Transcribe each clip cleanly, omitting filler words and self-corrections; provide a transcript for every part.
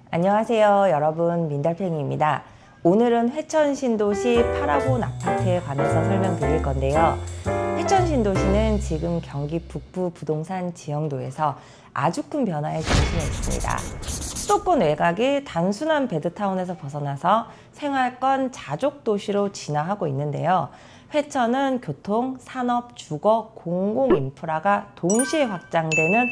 안녕하세요 여러분, 민달팽이입니다. 오늘은 회천 신도시 파라곤 아파트에 관해서 설명드릴 건데요. 회천 신도시는 지금 경기 북부 부동산 지형도에서 아주 큰 변화의 중심에 있습니다. 수도권 외곽이 단순한 베드타운에서 벗어나서 생활권 자족 도시로 진화하고 있는데요. 회천은 교통, 산업, 주거, 공공 인프라가 동시에 확장되는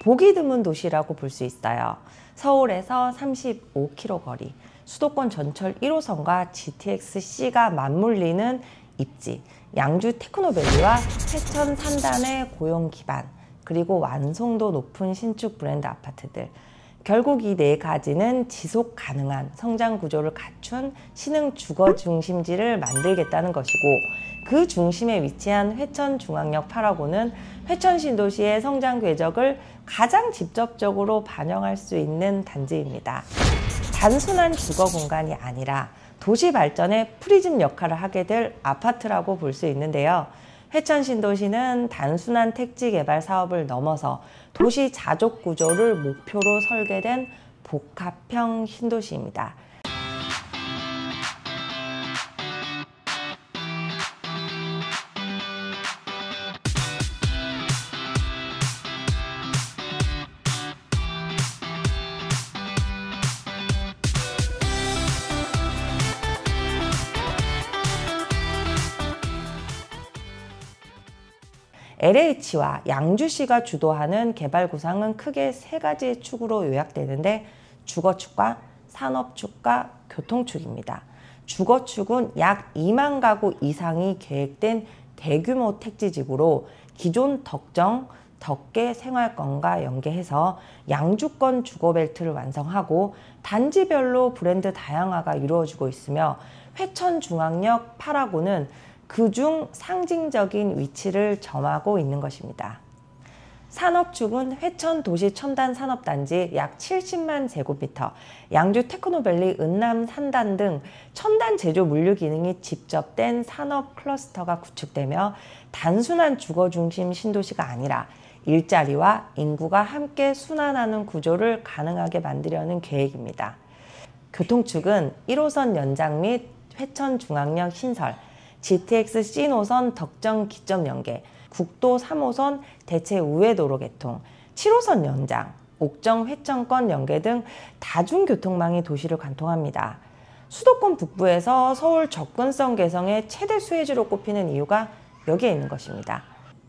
보기 드문 도시라고 볼 수 있어요. 서울에서 35km 거리, 수도권 전철 1호선과 GTX-C가 맞물리는 입지, 양주 테크노밸리와 회천 산단의 고용 기반, 그리고 완성도 높은 신축 브랜드 아파트들. 결국 이 네 가지는 지속 가능한 성장 구조를 갖춘 신흥 주거 중심지를 만들겠다는 것이고, 그 중심에 위치한 회천중앙역 파라곤은 회천 신도시의 성장 궤적을 가장 직접적으로 반영할 수 있는 단지입니다. 단순한 주거 공간이 아니라 도시 발전의 프리즘 역할을 하게 될 아파트라고 볼 수 있는데요. 회천 신도시는 단순한 택지 개발 사업을 넘어서 도시 자족 구조를 목표로 설계된 복합형 신도시입니다. LH와 양주시가 주도하는 개발 구상은 크게 세 가지 축으로 요약되는데, 주거축과 산업축과 교통축입니다. 주거축은 약 2만 가구 이상이 계획된 대규모 택지지구로 기존 덕정, 덕계 생활권과 연계해서 양주권 주거벨트를 완성하고 단지별로 브랜드 다양화가 이루어지고 있으며, 회천중앙역 파라곤은 그중 상징적인 위치를 점하고 있는 것입니다. 산업축은 회천 도시 첨단 산업단지 약 70만 제곱미터, 양주 테크노밸리 은남 산단 등 첨단 제조 물류 기능이 집접된 산업 클러스터가 구축되며, 단순한 주거 중심 신도시가 아니라 일자리와 인구가 함께 순환하는 구조를 가능하게 만들려는 계획입니다. 교통축은 1호선 연장 및 회천중앙역 신설, GTX-C 노선 덕정 기점 연계, 국도 3호선 대체 우회도로 개통, 7호선 연장, 옥정 회천권 연계 등 다중교통망이 도시를 관통합니다. 수도권 북부에서 서울 접근성 개성의 최대 수혜지로 꼽히는 이유가 여기에 있는 것입니다.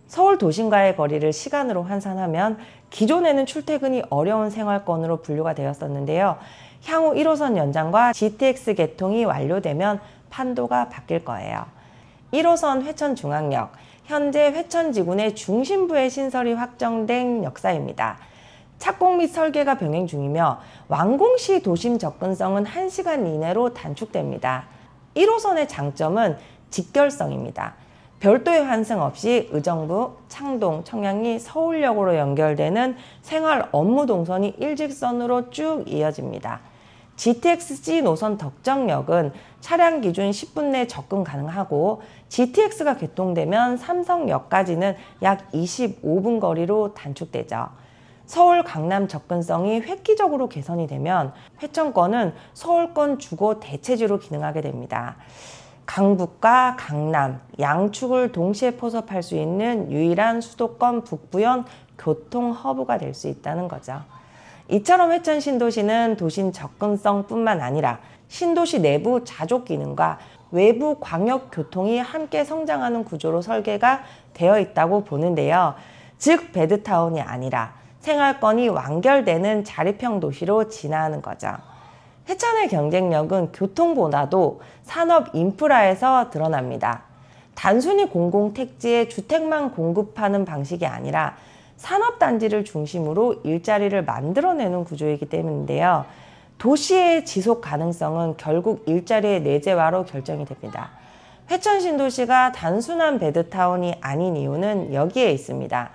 서울 도심과의 거리를 시간으로 환산하면 기존에는 출퇴근이 어려운 생활권으로 분류가 되었었는데요. 향후 1호선 연장과 GTX 개통이 완료되면 판도가 바뀔 거예요. 1호선 회천중앙역, 현재 회천지구내 중심부의 신설이 확정된 역사입니다. 착공 및 설계가 병행 중이며 완공 시 도심 접근성은 1시간 이내로 단축됩니다. 1호선의 장점은 직결성입니다. 별도의 환승 없이 의정부, 창동, 청량리, 서울역으로 연결되는 생활 업무 동선이 일직선으로 쭉 이어집니다. GTX-C 노선 덕정역은 차량 기준 10분 내 접근 가능하고, GTX가 개통되면 삼성역까지는 약 25분 거리로 단축되죠. 서울 강남 접근성이 획기적으로 개선이 되면 회천권은 서울권 주거 대체지로 기능하게 됩니다. 강북과 강남, 양축을 동시에 포섭할 수 있는 유일한 수도권 북부형 교통 허브가 될 수 있다는 거죠. 이처럼 회천 신도시는 도심 접근성뿐만 아니라 신도시 내부 자족 기능과 외부 광역 교통이 함께 성장하는 구조로 설계가 되어 있다고 보는데요. 즉 베드타운이 아니라 생활권이 완결되는 자립형 도시로 진화하는 거죠. 회천의 경쟁력은 교통보다도 산업 인프라에서 드러납니다. 단순히 공공택지에 주택만 공급하는 방식이 아니라 산업단지를 중심으로 일자리를 만들어내는 구조이기 때문인데요. 도시의 지속 가능성은 결국 일자리의 내재화로 결정이 됩니다. 회천 신도시가 단순한 베드타운이 아닌 이유는 여기에 있습니다.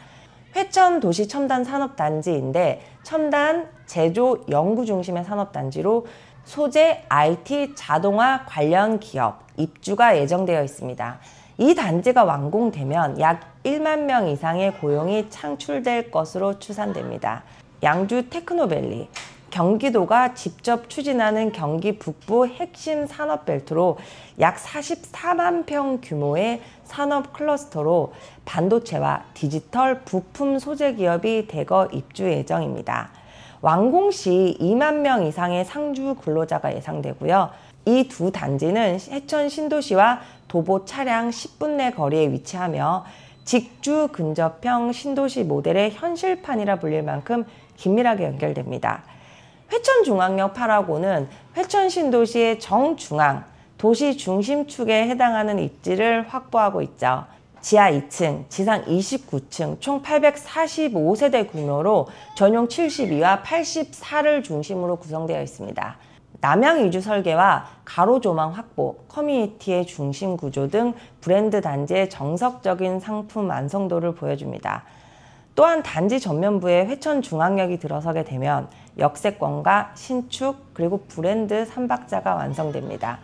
회천 도시 첨단 산업단지인데, 첨단, 제조, 연구 중심의 산업단지로 소재, IT, 자동화 관련 기업, 입주가 예정되어 있습니다. 이 단지가 완공되면 약 1만 명 이상의 고용이 창출될 것으로 추산됩니다. 양주 테크노밸리, 경기도가 직접 추진하는 경기 북부 핵심 산업벨트로 약 44만 평 규모의 산업 클러스터로 반도체와 디지털 부품 소재 기업이 대거 입주 예정입니다. 완공 시 2만 명 이상의 상주 근로자가 예상되고요. 이 두 단지는 해천 신도시와 도보 차량 10분 내 거리에 위치하며 직주 근접형 신도시 모델의 현실판이라 불릴 만큼 긴밀하게 연결됩니다. 회천중앙역 8하고는 회천 신도시의 정중앙, 도시 중심축에 해당하는 입지를 확보하고 있죠. 지하 2층, 지상 29층, 총 845세대 규모로 전용 72와 84를 중심으로 구성되어 있습니다. 남향 이주 설계와 가로조망 확보, 커뮤니티의 중심 구조 등 브랜드 단지의 정석적인 상품 완성도를 보여줍니다. 또한 단지 전면부에 회천중앙역이 들어서게 되면 역세권과 신축 그리고 브랜드 3박자가 완성됩니다.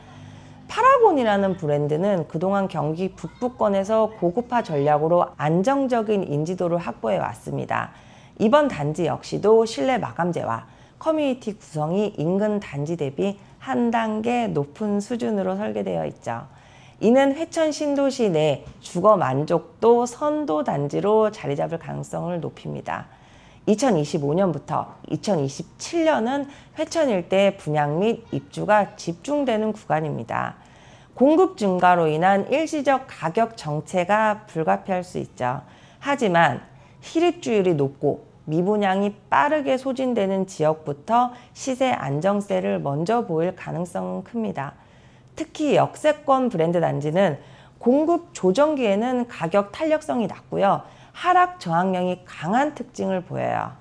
파라곤이라는 브랜드는 그동안 경기 북부권에서 고급화 전략으로 안정적인 인지도를 확보해 왔습니다. 이번 단지 역시도 실내 마감재와 커뮤니티 구성이 인근 단지 대비 한 단계 높은 수준으로 설계되어 있죠. 이는 회천 신도시 내 주거 만족도 선도 단지로 자리 잡을 가능성을 높입니다. 2025년부터 2027년은 회천 일대 분양 및 입주가 집중되는 구간입니다. 공급 증가로 인한 일시적 가격 정체가 불가피할 수 있죠. 하지만 실입주율이 높고 미분양이 빠르게 소진되는 지역부터 시세 안정세를 먼저 보일 가능성은 큽니다. 특히 역세권 브랜드 단지는 공급 조정기에는 가격 탄력성이 낮고요. 하락 저항력이 강한 특징을 보여요.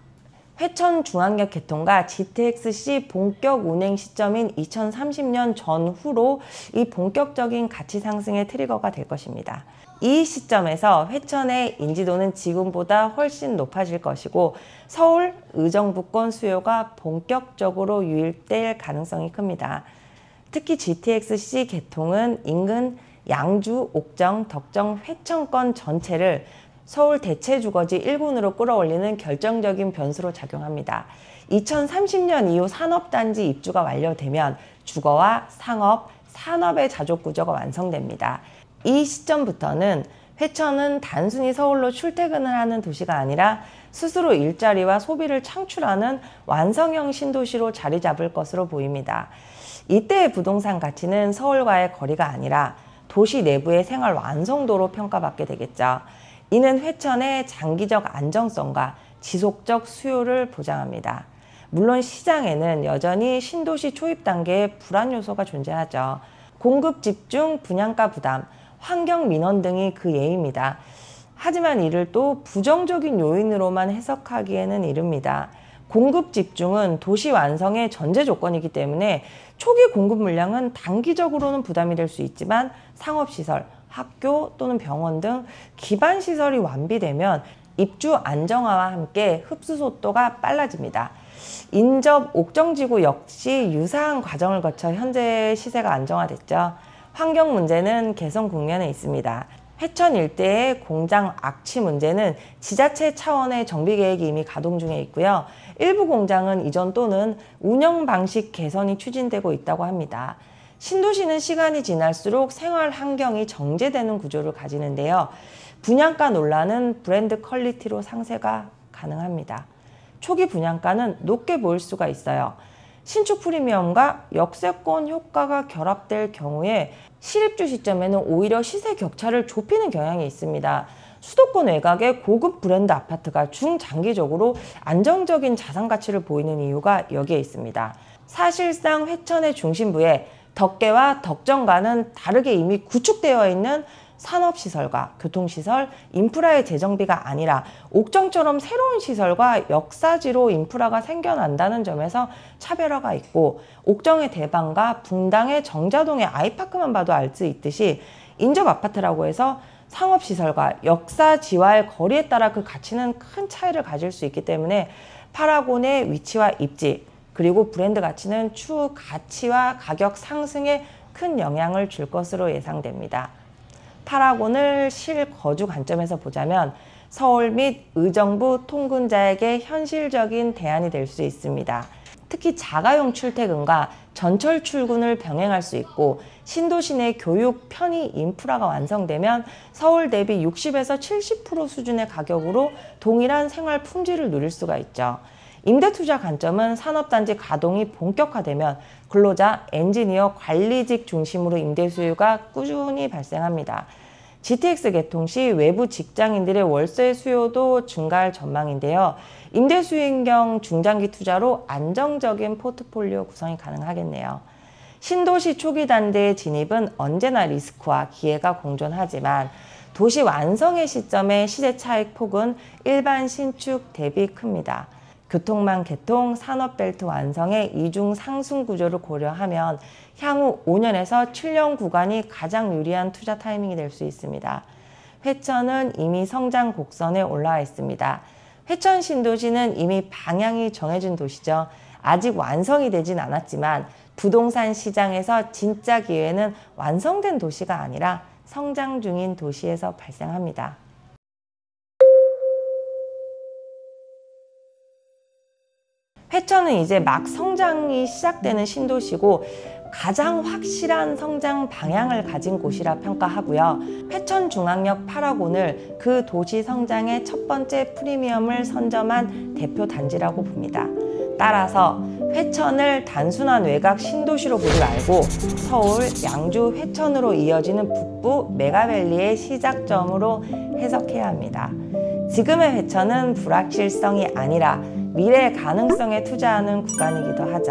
회천 중앙역 개통과 GTX-C 본격 운행 시점인 2030년 전후로 이 본격적인 가치 상승의 트리거가 될 것입니다. 이 시점에서 회천의 인지도는 지금보다 훨씬 높아질 것이고 서울, 의정부권 수요가 본격적으로 유입될 가능성이 큽니다. 특히 GTX-C 개통은 인근 양주, 옥정, 덕정, 회천권 전체를 서울 대체주거지 1군으로 끌어올리는 결정적인 변수로 작용합니다. 2030년 이후 산업단지 입주가 완료되면 주거와 상업, 산업의 자족구조가 완성됩니다. 이 시점부터는 회천은 단순히 서울로 출퇴근을 하는 도시가 아니라 스스로 일자리와 소비를 창출하는 완성형 신도시로 자리 잡을 것으로 보입니다. 이때의 부동산 가치는 서울과의 거리가 아니라 도시 내부의 생활 완성도로 평가받게 되겠죠. 이는 회천의 장기적 안정성과 지속적 수요를 보장합니다. 물론 시장에는 여전히 신도시 초입 단계의 불안 요소가 존재하죠. 공급 집중, 분양가 부담, 환경 민원 등이 그 예입니다. 하지만 이를 또 부정적인 요인으로만 해석하기에는 이릅니다. 공급 집중은 도시 완성의 전제 조건이기 때문에 초기 공급 물량은 단기적으로는 부담이 될 수 있지만 상업시설, 학교 또는 병원 등 기반 시설이 완비되면 입주 안정화와 함께 흡수 속도가 빨라집니다. 인접 옥정지구 역시 유사한 과정을 거쳐 현재 시세가 안정화됐죠. 환경 문제는 개선 국면에 있습니다. 회천 일대의 공장 악취 문제는 지자체 차원의 정비 계획이 이미 가동 중에 있고요. 일부 공장은 이전 또는 운영 방식 개선이 추진되고 있다고 합니다. 신도시는 시간이 지날수록 생활 환경이 정제되는 구조를 가지는데요. 분양가 논란은 브랜드 퀄리티로 상쇄가 가능합니다. 초기 분양가는 높게 보일 수가 있어요. 신축 프리미엄과 역세권 효과가 결합될 경우에 실입주 시점에는 오히려 시세 격차를 좁히는 경향이 있습니다. 수도권 외곽의 고급 브랜드 아파트가 중장기적으로 안정적인 자산 가치를 보이는 이유가 여기에 있습니다. 사실상 회천의 중심부에 덕계와 덕정과는 다르게 이미 구축되어 있는 산업시설과 교통시설, 인프라의 재정비가 아니라 옥정처럼 새로운 시설과 역사지로 인프라가 생겨난다는 점에서 차별화가 있고, 옥정의 대방과 분당의 정자동의 아이파크만 봐도 알 수 있듯이 인접 아파트라고 해서 상업시설과 역사지와의 거리에 따라 그 가치는 큰 차이를 가질 수 있기 때문에 파라곤의 위치와 입지, 그리고 브랜드 가치는 추후 가치와 가격 상승에 큰 영향을 줄 것으로 예상됩니다. 파라곤을 실거주 관점에서 보자면 서울 및 의정부 통근자에게 현실적인 대안이 될 수 있습니다. 특히 자가용 출퇴근과 전철 출근을 병행할 수 있고 신도시 내 교육, 편의, 인프라가 완성되면 서울 대비 60에서 70% 수준의 가격으로 동일한 생활 품질을 누릴 수가 있죠. 임대투자 관점은 산업단지 가동이 본격화되면 근로자, 엔지니어, 관리직 중심으로 임대 수요가 꾸준히 발생합니다. GTX 개통 시 외부 직장인들의 월세 수요도 증가할 전망인데요. 임대 수익형 중장기 투자로 안정적인 포트폴리오 구성이 가능하겠네요. 신도시 초기 단대의 진입은 언제나 리스크와 기회가 공존하지만 도시 완성의 시점의 시세 차익 폭은 일반 신축 대비 큽니다. 교통망 개통, 산업벨트 완성의 이중 상승 구조를 고려하면 향후 5년에서 7년 구간이 가장 유리한 투자 타이밍이 될 수 있습니다. 회천은 이미 성장 곡선에 올라와 있습니다. 회천 신도시는 이미 방향이 정해진 도시죠. 아직 완성이 되진 않았지만 부동산 시장에서 진짜 기회는 완성된 도시가 아니라 성장 중인 도시에서 발생합니다. 회천은 이제 막 성장이 시작되는 신도시고 가장 확실한 성장 방향을 가진 곳이라 평가하고요. 회천중앙역 8호원을 그 도시 성장의 첫 번째 프리미엄을 선점한 대표 단지라고 봅니다. 따라서 회천을 단순한 외곽 신도시로 보지 말고 서울, 양주, 회천으로 이어지는 북부 메가밸리의 시작점으로 해석해야 합니다. 지금의 회천은 불확실성이 아니라 미래 가능성에 투자하는 구간이기도 하죠.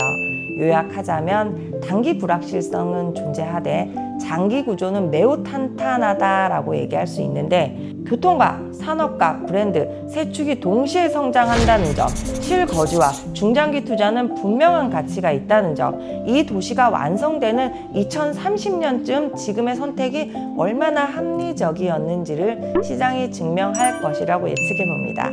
요약하자면 단기 불확실성은 존재하되 장기 구조는 매우 탄탄하다라고 얘기할 수 있는데 교통과 산업과 브랜드 세 축이 동시에 성장한다는 점, 실거주와 중장기 투자는 분명한 가치가 있다는 점, 이 도시가 완성되는 2030년쯤 지금의 선택이 얼마나 합리적이었는지를 시장이 증명할 것이라고 예측해 봅니다.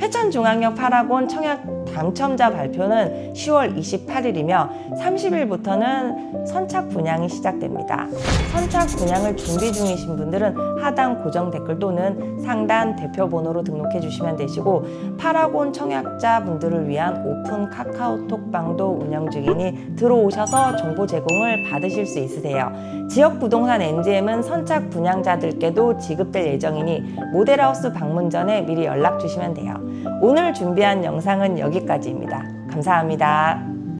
회천중앙역 8호원 청약 당첨자 발표는 10월 28일이며 30일부터는 선착 분양이 시작됩니다. 선착 분양을 준비 중이신 분들은 하단 고정 댓글 또는 상단 대표 번호로 등록해 주시면 되시고 8호원 청약자 분들을 위한 오픈 카카오톡방도 운영 중이니 들어오셔서 정보 제공을 받으실 수 있으세요. 지역 부동산 NGM은 선착 분양자들께도 지급될 예정이니 모델하우스 방문 전에 미리 연락 주시면 돼요. 오늘 준비한 영상은 여기까지입니다. 감사합니다.